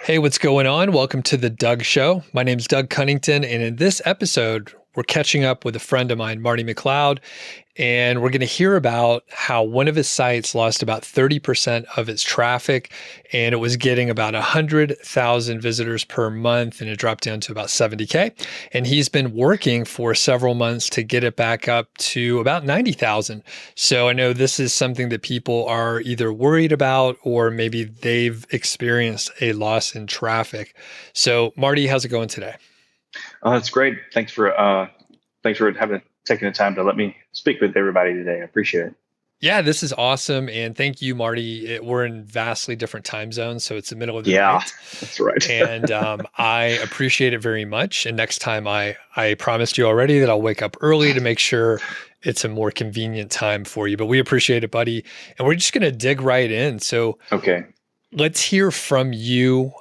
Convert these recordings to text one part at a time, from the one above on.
Hey, what's going on? Welcome to the Doug Show. My name is Doug Cunnington, and in this episode, we're catching up with a friend of mine, Marty McLeod, and we're going to hear about how one of his sites lost about 30% of its traffic, and it was getting about 100,000 visitors per month, and it dropped down to about 70K. And he's been working for several months to get it back up to about 90,000. So I know this is something that people are either worried about or maybe they've experienced a loss in traffic. So Marty, how's it going today? That's great. Thanks for taking the time to let me speak with everybody today. I appreciate it. Yeah, this is awesome. And thank you, Marty. We're in vastly different time zones, so it's the middle of the Yeah, night. that's right. And I appreciate it very much. And next time I promised you already that I'll wake up early to make sure it's a more convenient time for you. But we appreciate it, buddy. And we're just going to dig right in. So Okay. let's hear from you.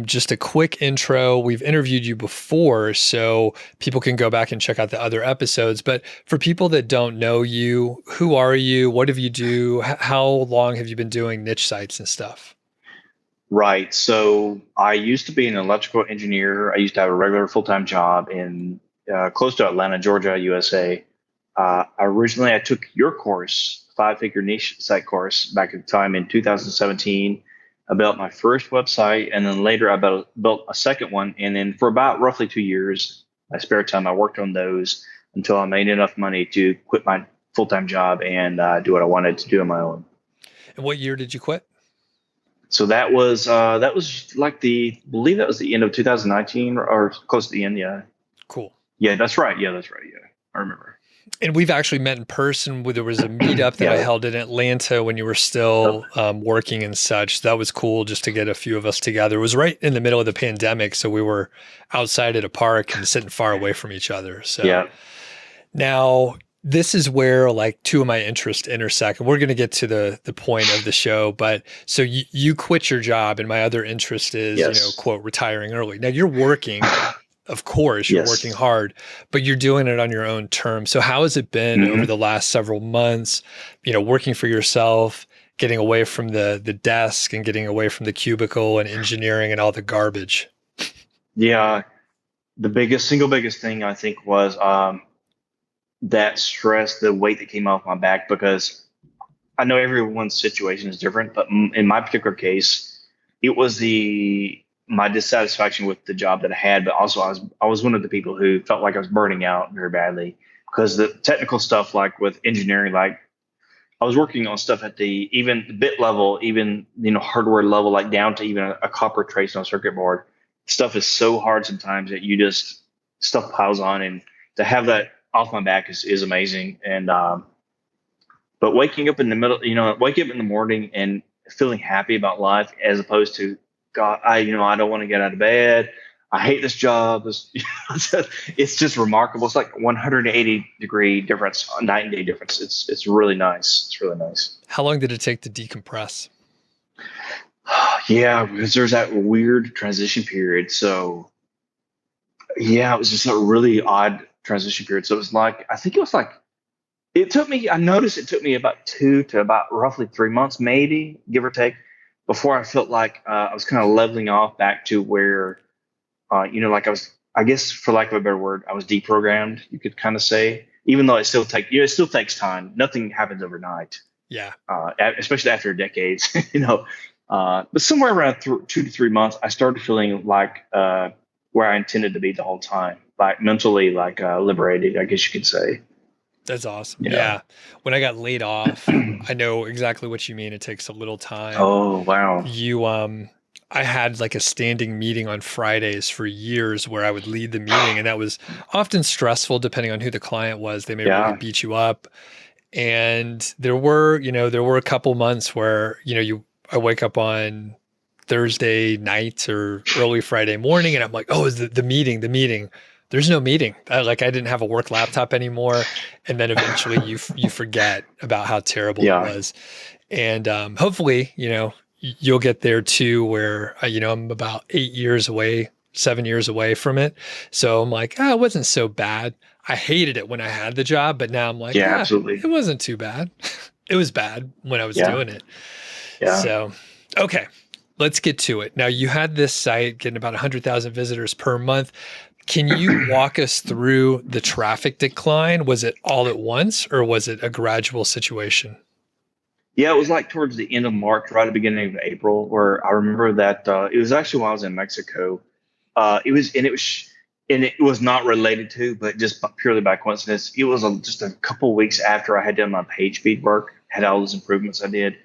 Just a quick intro. We've interviewed you before, so people can go back and check out the other episodes. But for people that don't know you, who are you? What have you do? How long have you been doing niche sites and stuff? Right. So I used to be an electrical engineer. I used to have a regular full-time job in close to Atlanta, Georgia, USA. Originally, I took your course, five-figure niche site course, back at the time in 2017. I built my first website, and then later I built a second one. And then for about roughly 2 years, my spare time, I worked on those until I made enough money to quit my full-time job and do what I wanted to do on my own. And what year did you quit? So that was like I believe that was the end of 2019 or close to the end. Yeah, Cool. yeah, that's right. Yeah, that's right. Yeah, I remember. And we've actually met in person. There was a meetup that I Yeah. held in Atlanta when you were still working and such. That was cool just to get a few of us together. It was right in the middle of the pandemic, so we were outside at a park and sitting far away from each other. So Yeah. now this is where like two of my interests intersect. And we're going to get to the point of the show. But so you quit your job, and my other interest is, Yes. quote, retiring early. Now you're working. Of course, you're working Yes. hard, but you're doing it on your own terms. So how has it been over Hmm. the last several months, working for yourself, getting away from the desk and getting away from the cubicle and engineering and all the garbage? Yeah. Single biggest thing I think was that stress, the weight that came off my back, because I know everyone's situation is different, but in my particular case, it was the my dissatisfaction with the job that I had, but also I was one of the people who felt like I was burning out very badly because the technical stuff, like with engineering, like I was working on stuff at even the bit level, even hardware level, like down to even a copper trace on a circuit board. Stuff is so hard sometimes that you just stuff piles on, and to have that off my back is amazing. And but waking up in the middle, waking up in the morning and feeling happy about life as opposed to God, I don't want to get out of bed. I hate this job. It's just remarkable. It's like 180-degree difference, night and day difference. It's really nice. It's really nice. How long did it take to decompress? Yeah, because there's that weird transition period. So yeah, it was just a really odd transition period. So it was like I think it was like it took me. I noticed it took me about 2 to about roughly 3 months, maybe give or take, before I felt like I was kind of leveling off back to where, like I was, I guess for lack of a better word, I was deprogrammed. You could kind of say, even though it still takes time. Nothing happens overnight, Yeah. especially after decades, But somewhere around 2 to 3 months, I started feeling like where I intended to be the whole time, like mentally, like liberated, I guess you could say. That's awesome. Yeah. Yeah. When I got laid off, I know exactly what you mean. It takes a little time. Oh, wow. You I had like a standing meeting on Fridays for years where I would lead the meeting, and that was often stressful depending on who the client was. They may really Yeah. beat you up. And there were a couple months where, I wake up on Thursday night or early Friday morning and I'm like, oh, is the meeting. There's no meeting. I didn't have a work laptop anymore. And then eventually you forget about how terrible it Yeah. was. And hopefully, you'll get there too, where, I'm about 8 years away, 7 years away from it. So I'm like, it wasn't so bad. I hated it when I had the job, but now I'm like, Yeah, absolutely. it wasn't too bad. It was bad when I was Yeah. doing it. Yeah. So, okay. let's get to it. Now, you had this site getting about 100,000 visitors per month. Can you walk us through the traffic decline? Was it all at once or was it a gradual situation? Yeah, it was like towards the end of March, right at the beginning of April, where I remember that it was actually when I was in Mexico. And it was not related to, but just purely by coincidence. It was just a couple weeks after I had done my page speed work, had all those improvements I did.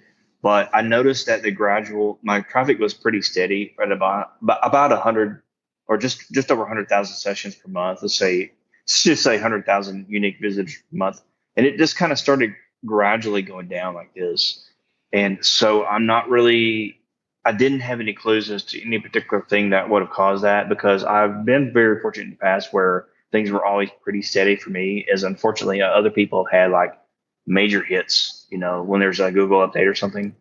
But I noticed that my traffic was pretty steady at about 100 or just over 100,000 sessions per month. Let's just say 100,000 unique visitors per month. And it just kind of started gradually going down like this. And so I didn't have any clues as to any particular thing that would have caused that, because I've been very fortunate in the past where things were always pretty steady for me, as unfortunately other people have had like major hits, when there's a Google update or something.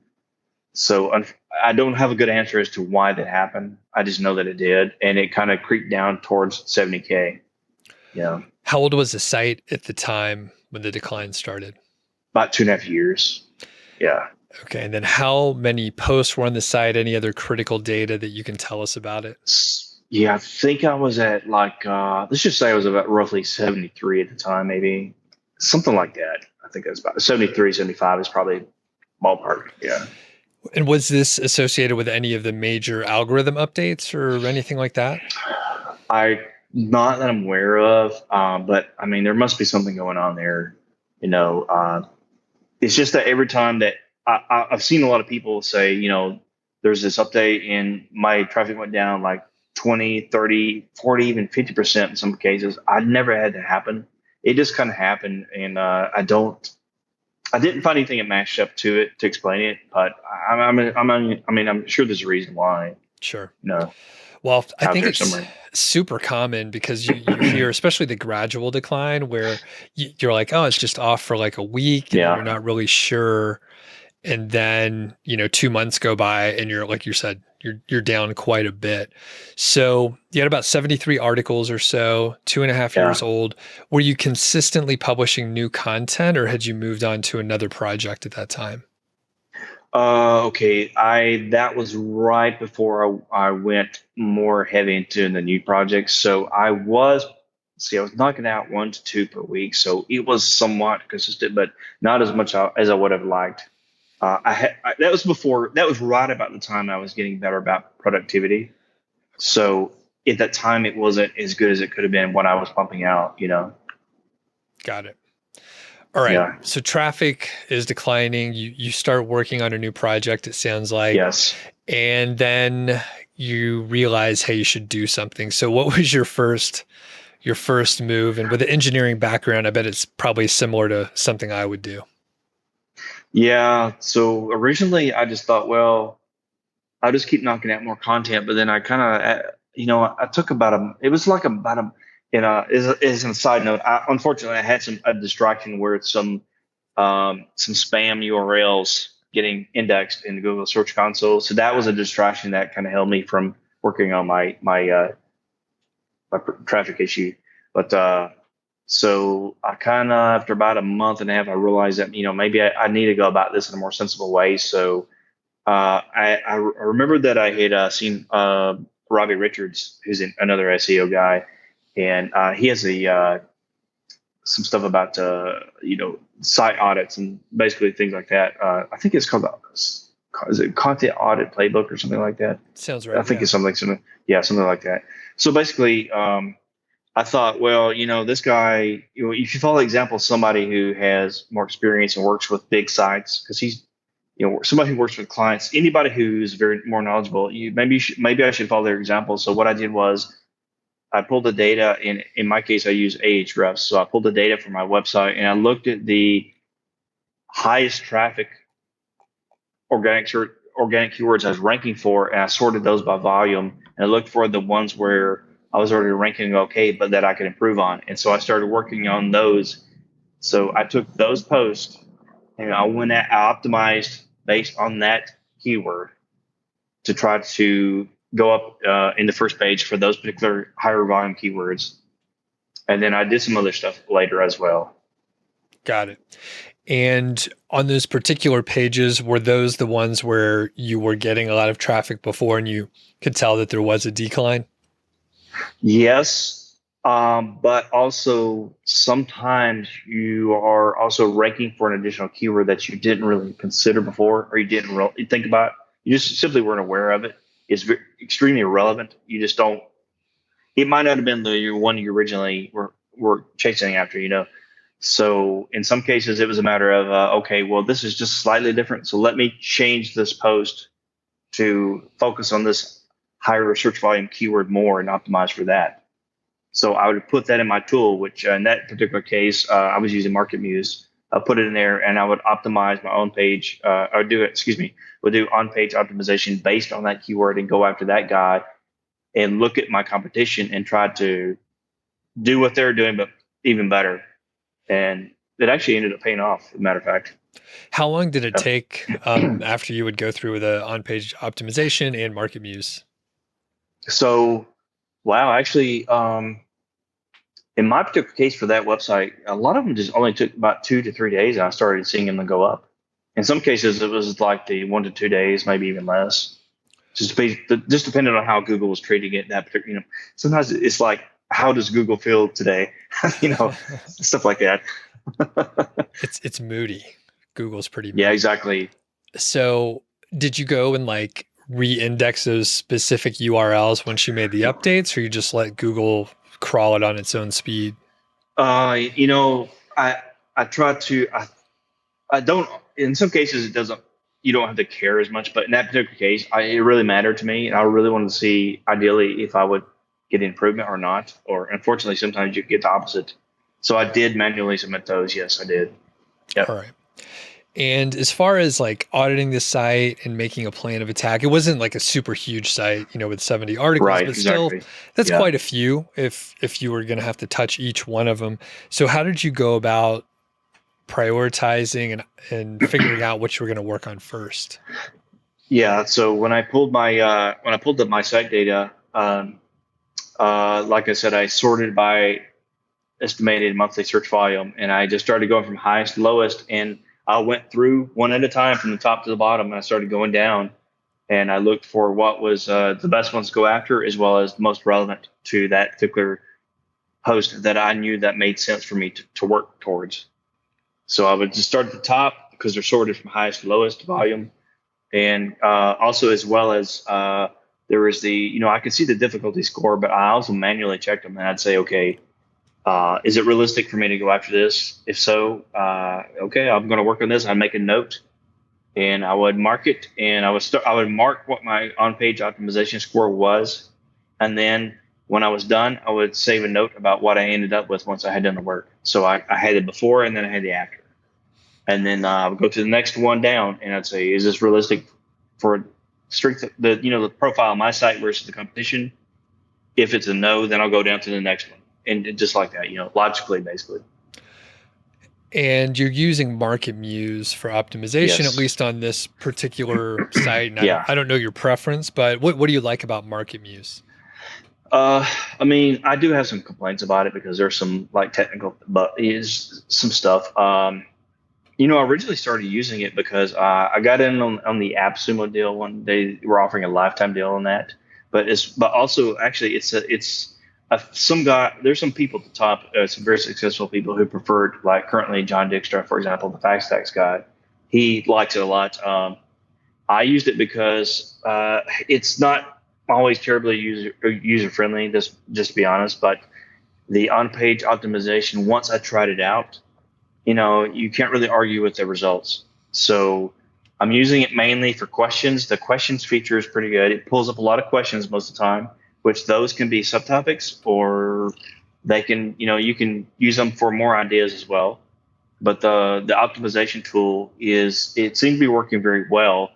So I don't have a good answer as to why that happened. I just know that it did, and it kind of creeped down towards 70K. Yeah. How old was the site at the time when the decline started? About 2.5 years. Yeah. Okay. And then how many posts were on the site? Any other critical data that you can tell us about it? Yeah, I think I was at let's just say I was about roughly 73 at the time, maybe something like that. I think that's about 73, 75 is probably ballpark. Yeah. And was this associated with any of the major algorithm updates or anything like that? Not that I'm aware of, but I mean, there must be something going on there. It's just that every time that I've seen a lot of people say, there's this update and my traffic went down like 20, 30, 40, even 50% in some cases. I never had that happen. It just kind of happened. And I didn't find anything that matched up to it to explain it, but I'm sure there's a reason why. Sure. No. Well, I think it's super common because you hear, especially the gradual decline where you're like, oh, it's just off for like a week and you're not really sure. And then, 2 months go by and you're, like you said, you're down quite a bit. So you had about 73 articles or so, 2.5 years old. Were you consistently publishing new content or had you moved on to another project at that time? Okay. That was right before I went more heavy into the new projects. So I was knocking out 1 to 2 per week. So it was somewhat consistent, but not as much as I would have liked. That was right about the time I was getting better about productivity. So at that time, it wasn't as good as it could have been when I was pumping out, Got it. All right. Yeah. So traffic is declining. You start working on a new project, it sounds like. Yes. And then you realize, hey, you should do something. So what was your first move? And with the engineering background, I bet it's probably similar to something I would do. Yeah. So originally I just thought, well, I'll just keep knocking out more content. But then I kind of, I took it was like about a, as a side note, unfortunately I had a distraction where it's some spam URLs getting indexed in the Google Search Console. So that was a distraction that kind of held me from working on my traffic issue. But so I kind of, after about a month and a half, I realized that, maybe I need to go about this in a more sensible way. So I remember that I had seen Robbie Richards, who's another SEO guy, and he has some stuff about site audits and basically things like that. I think it's called is it Content Audit Playbook or something like that? Sounds right. I think it's something like that. So basically, I thought, well, this guy, if you follow the example of somebody who has more experience and works with big sites, because he's, somebody who works with clients, anybody who's very more knowledgeable, maybe I should follow their example. So what I did was I pulled the data, in my case, I use Ahrefs. So I pulled the data from my website and I looked at the highest traffic organic keywords I was ranking for, and I sorted those by volume, and I looked for the ones where I was already ranking okay, but that I could improve on. And so I started working on those. So I took those posts and I optimized based on that keyword to try to go up in the first page for those particular higher volume keywords. And then I did some other stuff later as well. Got it. And on those particular pages, were those the ones where you were getting a lot of traffic before and you could tell that there was a decline? Yes, but also sometimes you are also ranking for an additional keyword that you didn't really consider before, or you didn't really think about. You just simply weren't aware of it. It's extremely irrelevant. You just don't. It might not have been the one you originally were chasing after. So in some cases, it was a matter of okay, well, this is just slightly different. So let me change this post to focus on this higher search volume keyword more and optimize for that. So I would put that in my tool, which in that particular case, I was using Market Muse. I put it in there and I would optimize my own page would do on-page optimization based on that keyword and go after that guy and look at my competition and try to do what they're doing, but even better. And it actually ended up paying off, as a matter of fact. How long did it take after you would go through the on-page optimization and Market Muse? So, wow, actually, in my particular case for that website, a lot of them just only took about 2 to 3 days, and I started seeing them go up. In some cases, it was like the 1 to 2 days, maybe even less. Just depending on how Google was treating it. That particular, sometimes it's like, how does Google feel today? Stuff like that. It's moody. Google's pretty moody. Yeah, exactly. So did you go and like re-index those specific URLs once you made the updates, or you just let Google crawl it on its own speed? I try to. I don't. In some cases, it doesn't. You don't have to care as much, but in that particular case, it really mattered to me, and I really wanted to see, ideally, if I would get improvement or not. Or unfortunately, sometimes you get the opposite. So I did manually submit those. Yes, I did. Yep. All right. And as far as like auditing the site and making a plan of attack, it wasn't like a super huge site, with 70 articles, Right. but Exactly. still, that's Yeah. quite a few if you were going to have to touch each one of them. So how did you go about prioritizing and figuring out what you were going to work on first? Yeah. So when I pulled up my site data, like I said, I sorted by estimated monthly search volume, and I just started going from highest to lowest, and I went through one at a time from the top to the bottom, and I started going down, and I looked for what was the best ones to go after, as well as the most relevant to that particular post that I knew that made sense for me to work towards. So I would just start at the top because they're sorted from highest to lowest volume, and also as well as there was I could see the difficulty score, but I also manually checked them, and I'd say, okay, is it realistic for me to go after this? If so, okay, I'm going to work on this. I'd make a note, and I would mark it, and I would mark what my on-page optimization score was, and then when I was done, I would save a note about what I ended up with once I had done the work. So I had it before, and then I had the after, and then I would go to the next one down, and I'd say, is this realistic for strength the profile of my site versus the competition? If it's a no, then I'll go down to the next one. And just like that, logically, basically. And you're using Market Muse for optimization, Yes. at least on this particular site. And Yeah. I don't know your preference, but what do you like about Market Muse? I mean, I do have some complaints about it because there's some like technical, but is some stuff. I originally started using it because I got in on the AppSumo deal one day. They were offering a lifetime deal on that, but also actually it's some guy. There's some people at the top, some very successful people who preferred, like currently John Dykstra, for example, the FastTax guy. He likes it a lot. I used it because it's not always terribly user friendly. Just to be honest, but the on page optimization, once I tried it out, you can't really argue with the results. So I'm using it mainly for questions. The questions feature is pretty good. It pulls up a lot of questions most of the time, which those can be subtopics, or they can, you can use them for more ideas as well. But the optimization tool it seems to be working very well.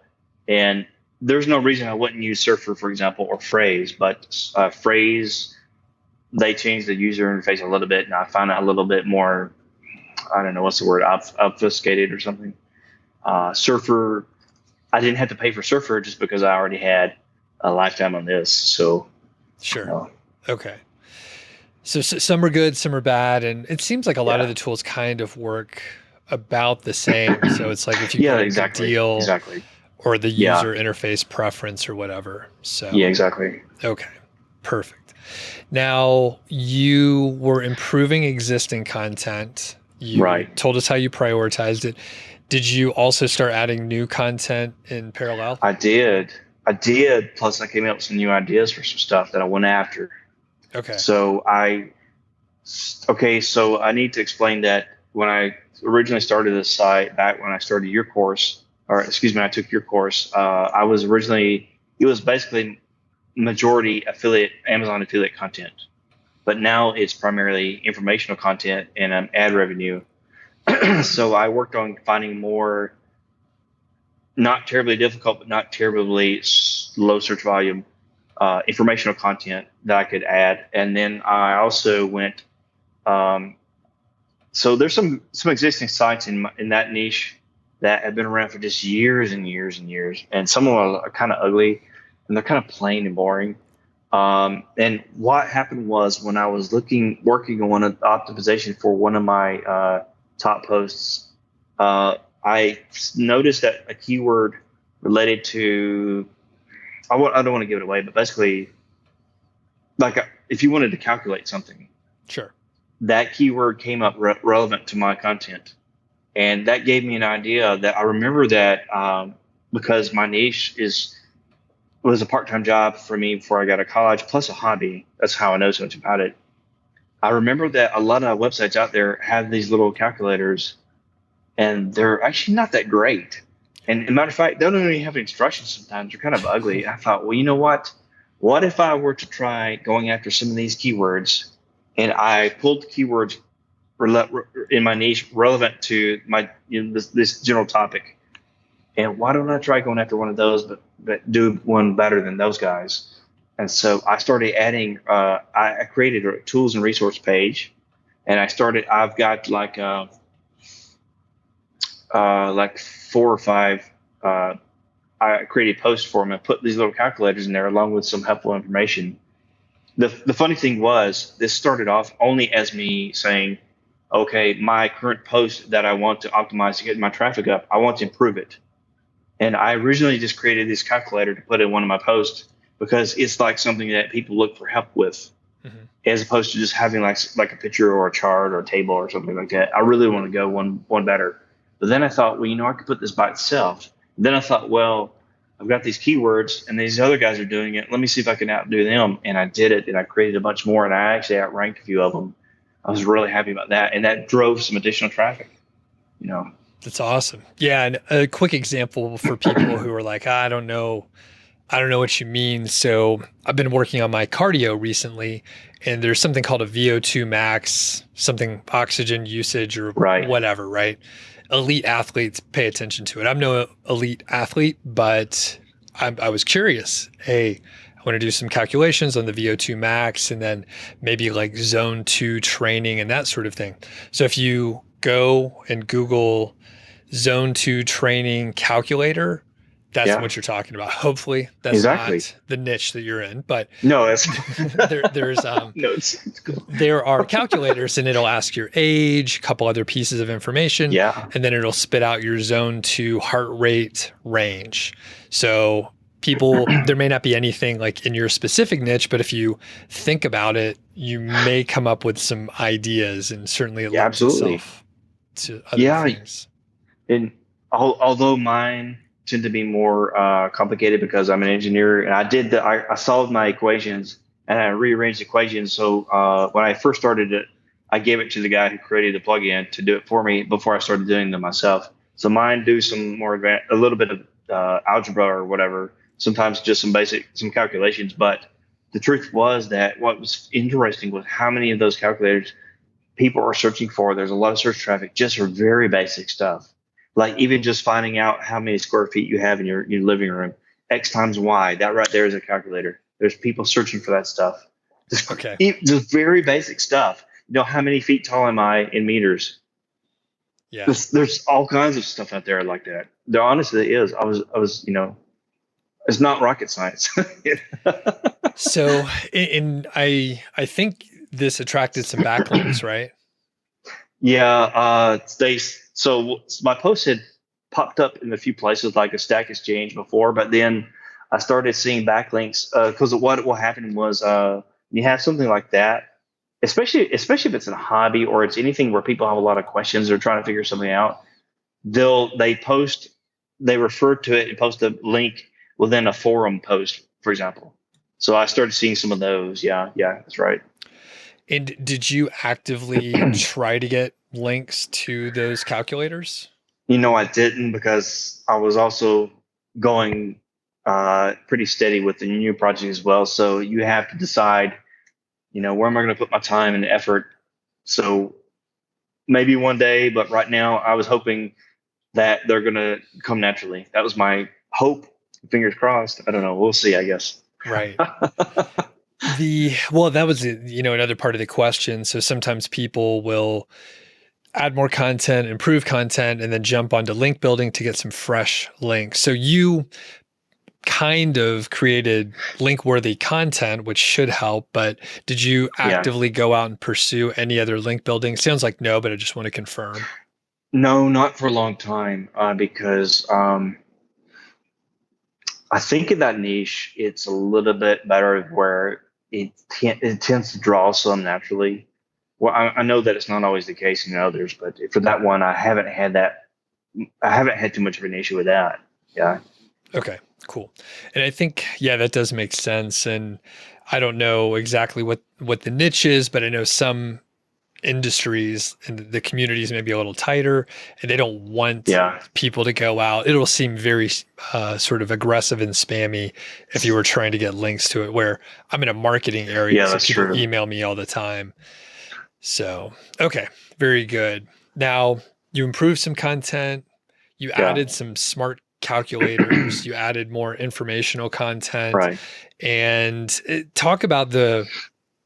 And there's no reason I wouldn't use Surfer, for example, or Phrase, but Phrase, they changed the user interface a little bit, and I found it a little bit more, I don't know, what's the word, obfuscated or something. Surfer, I didn't have to pay for Surfer just because I already had a lifetime on this. So Sure. Okay. So some are good, some are bad, and it seems like a lot of Yeah. the tools kind of work about the same. So it's like if you Yeah, put in the exactly. deal Exactly. or the Yeah. user interface preference or whatever. So, Yeah, exactly. okay, perfect. Now, you were improving existing content. You Right. told us how you prioritized it. Did you also start adding new content in parallel? I did. I did. Plus, I came up with some new ideas for some stuff that I went after. Okay. So okay, so I need to explain that when I originally started this site, back when I started your course, or excuse me, I took your course, I was originally, it was basically majority affiliate, Amazon affiliate content. But now it's primarily informational content and ad revenue. So I worked on finding more, not terribly difficult, but not terribly low search volume informational content that I could add. And then I also went. Um, so there's some existing sites in that niche that have been around for just years and years and years, and some of them are kind of ugly and they're kind of plain and boring. And what happened was when I was working on an optimization for one of my top posts, I noticed that a keyword related to, I don't want to give it away, but basically, like if you wanted to calculate something, Sure. that keyword came up relevant to my content. And that gave me an idea that I remember that because my niche was a part-time job for me before I got to college, plus a hobby. That's how I know so much about it. I remember that a lot of websites out there have these little calculators, and they're actually not that great. And as a matter of fact, they don't even have instructions sometimes. They're kind of ugly. I thought, well, you know what? What if I were to try going after some of these keywords, and I pulled the keywords in my niche relevant to my this general topic, and why don't I try going after one of those, but do one better than those guys? And so I started adding. I created a tools and resource page, and I've got like four or five. I created posts for them and put these little calculators in there along with some helpful information. The funny thing was, this started off only as me saying, okay, my current post that I want to optimize to get my traffic up, I want to improve it. And I originally just created this calculator to put in one of my posts because it's like something that people look for help with, as opposed to just having like a picture or a chart or a table or something like that. I really want to go one better. But then I thought, well, I could put this by itself. Then I thought, well, I've got these keywords and these other guys are doing it. Let me see if I can outdo them. And I did it, and I created a bunch more, and I actually outranked a few of them. I was really happy about that, and that drove some additional traffic. That's awesome. Yeah, and a quick example for people who are like, I don't know what you mean. So I've been working on my cardio recently, and there's something called a VO2 max, something oxygen usage or Right. whatever, right? Elite athletes pay attention to it. I'm no elite athlete, but I was curious. Hey, I want to do some calculations on the VO2 max and then maybe like zone 2 training and that sort of thing. So if you go and Google zone 2 training calculator, that's Yeah. what you're talking about. Hopefully that's Exactly. not the niche that you're in, but No, that's there's no, it's cool. there are calculators, and it'll ask your age, a couple other pieces of information, Yeah. and then it'll spit out your zone 2 heart rate range. So there may not be anything like in your specific niche, but if you think about it, you may come up with some ideas, and certainly it Yeah, lends absolutely. itself to other Yeah, things. and although mine tend to be more complicated because I'm an engineer, and I solved my equations and I rearranged the equations. So when I first started it, I gave it to the guy who created the plugin to do it for me before I started doing them myself. So mine do some more advanced, a little bit of algebra or whatever. Sometimes just some calculations. But the truth was that what was interesting was how many of those calculators people are searching for. There's a lot of search traffic just for very basic stuff, like even just finding out how many square feet you have in your living room. X times Y, that right there is a calculator. There's people searching for that stuff. Okay. Just very basic stuff. How many feet tall am I in meters? Yeah. There's all kinds of stuff out there like that. There honestly is. I was, it's not rocket science. So, I think this attracted some backlinks, right? Yeah, so my post had popped up in a few places like a Stack Exchange before, but then I started seeing backlinks because what will happen was you have something like that, especially if it's a hobby or it's anything where people have a lot of questions or trying to figure something out. They refer to it and post a link within a forum post, for example. So I started seeing some of those. Yeah, that's right. And did you actively try to get links to those calculators? I didn't because I was also going pretty steady with the new project as well. So you have to decide, where am I going to put my time and effort? So maybe one day, but right now I was hoping that they're going to come naturally. That was my hope. Fingers crossed. I don't know. We'll see, I guess. Right. Well, that was, another part of the question. So sometimes people will add more content, improve content, and then jump onto link building to get some fresh links. So you kind of created link worthy content, which should help, but did you Yeah. actively go out and pursue any other link building? Sounds like no, but I just want to confirm. No, not for a long time because I think in that niche, it's a little bit better where it tends to draw some naturally. Well, I know that it's not always the case in others, but for that one, I haven't had that. I haven't had too much of an issue with that. Yeah. Okay, cool. And I think, yeah, that does make sense. And I don't know exactly what the niche is, but I know some industries and the communities may be a little tighter and they don't want Yeah. people to go out. It'll seem very sort of aggressive and spammy if you were trying to get links to it, where I'm in a marketing area. Yeah, So that's people true. email me all the time. So, okay, very good. Now you improved some content, you Yeah. added some smart calculators, you added more informational content, Right. and talk about the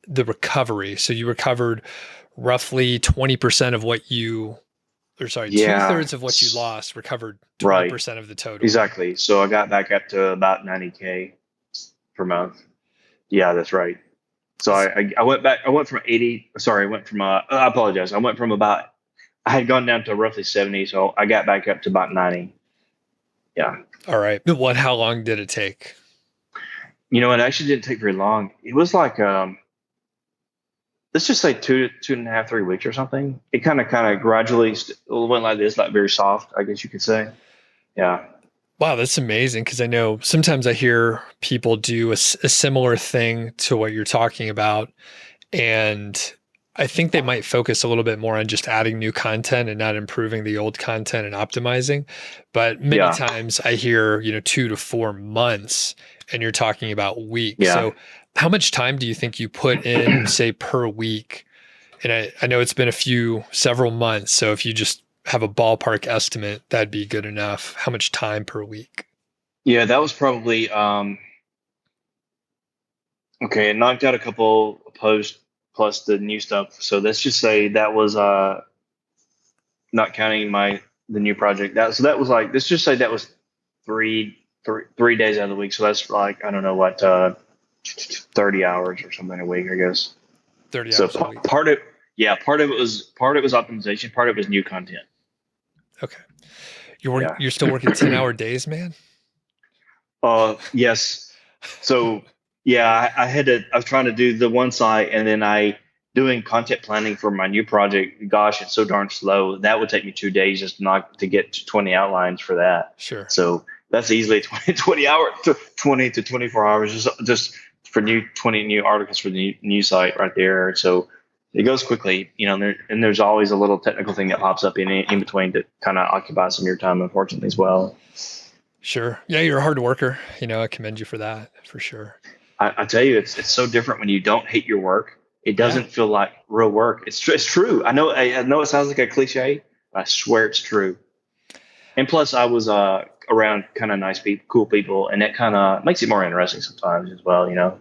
recovery. So you recovered roughly 20% of what you, or sorry, Yeah. 2/3 of what you lost, recovered Right. 20% of the total. Exactly. So I got back up to about 90K per month. Yeah, that's right. So I went back. I went from 80. Sorry, I went from. I apologize. I went from about. I had gone down to roughly 70, so I got back up to about 90. Yeah. All right. But how long did it take? It actually didn't take very long. It was like let's just say 2.5, 3 weeks or something. It kind of gradually went like this, like very soft, I guess you could say. Yeah. Wow, that's amazing. Because I know sometimes I hear people do a similar thing to what you're talking about. And I think they might focus a little bit more on just adding new content and not improving the old content and optimizing. But many Yeah. times I hear, 2 to 4 months and you're talking about weeks. Yeah. So how much time do you think you put in, say, per week? And I know it's been several months. So if you just have a ballpark estimate, that'd be good enough. How much time per week? Yeah, that was probably okay. It knocked out a couple posts plus the new stuff. So let's just say that was not counting the new project. That was like, let's just say that was three days out of the week. So that's like, I don't know what 30 hours or something a week, I guess. 30 So hours a week. part of it was optimization. Part of it was new content. Okay. You're still working 10-hour days, man? Yes. So yeah, I was trying to do the one site and then doing content planning for my new project. Gosh, it's so darn slow. That would take me 2 days just to get to 20 outlines for that. Sure. So that's easily 20 hours, 20 to 24 hours just for 20 new articles for the new site right there. So it goes quickly, and there's always a little technical thing that pops up in between to kind of occupy some of your time, unfortunately, as well. Sure. Yeah, you're a hard worker. I commend you for that, for sure. I tell you, it's so different when you don't hate your work. It doesn't feel like real work. It's true. I know it sounds like a cliche, but I swear it's true. And plus, I was around kind of nice people, cool people, and that kind of makes it more interesting sometimes as well.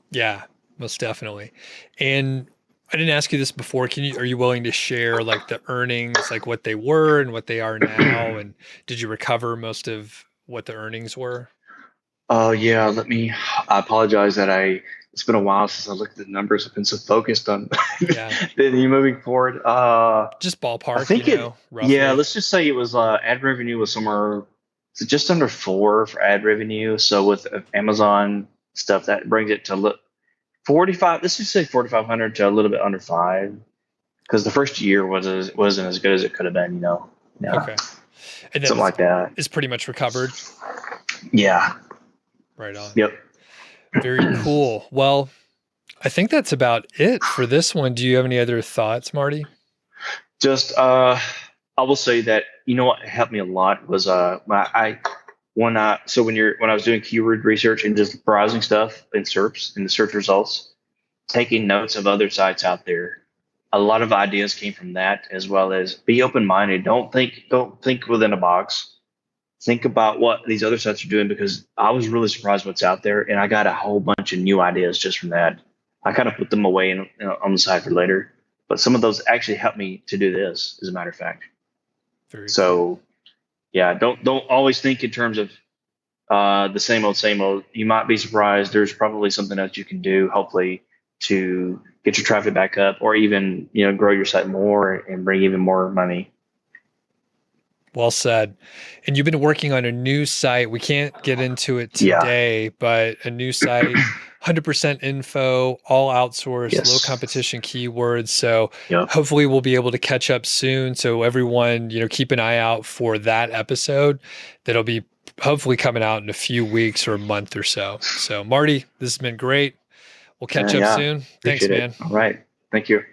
Yeah, most definitely. And I didn't ask you this before. Are you willing to share like the earnings, like what they were and what they are now? And did you recover most of what the earnings were? Oh yeah, I apologize that I it's been a while since I looked at the numbers. I've been so focused on Yeah. the moving forward. Just I ballpark, think yeah, roughly. let's just say it was ad revenue was somewhere so just under 4 for ad revenue. So with Amazon stuff, that brings it to 45. Let's just say 4,500 to a little bit under 5, because the first year wasn't as good as it could have been. Yeah, Okay. And then something like that. it's pretty much recovered. Yeah. Right on. Yep. Very cool. Well, I think that's about it for this one. Do you have any other thoughts, Marty? Just I will say that what helped me a lot was when I was doing keyword research and just browsing stuff in SERPs in the search results, taking notes of other sites out there. A lot of ideas came from that, as well as be open minded. Don't think within a box. Think about what these other sites are doing, because I was really surprised what's out there, and I got a whole bunch of new ideas just from that. I kind of put them away on the side for later, but some of those actually helped me to do this, as a matter of fact. Very cool. So, yeah, don't always think in terms of the same old, same old. You might be surprised. There's probably something else you can do, hopefully, to get your traffic back up, or even grow your site more and bring even more money. Well said. And you've been working on a new site. We can't get into it today, but a new site, 100% info, all outsourced, Yes. low competition keywords. So Yep. hopefully we'll be able to catch up soon. So everyone, keep an eye out for that episode. That'll be hopefully coming out in a few weeks or a month or so. So Marty, this has been great. We'll catch up soon. Thanks, Appreciate it. man. All right. Thank you.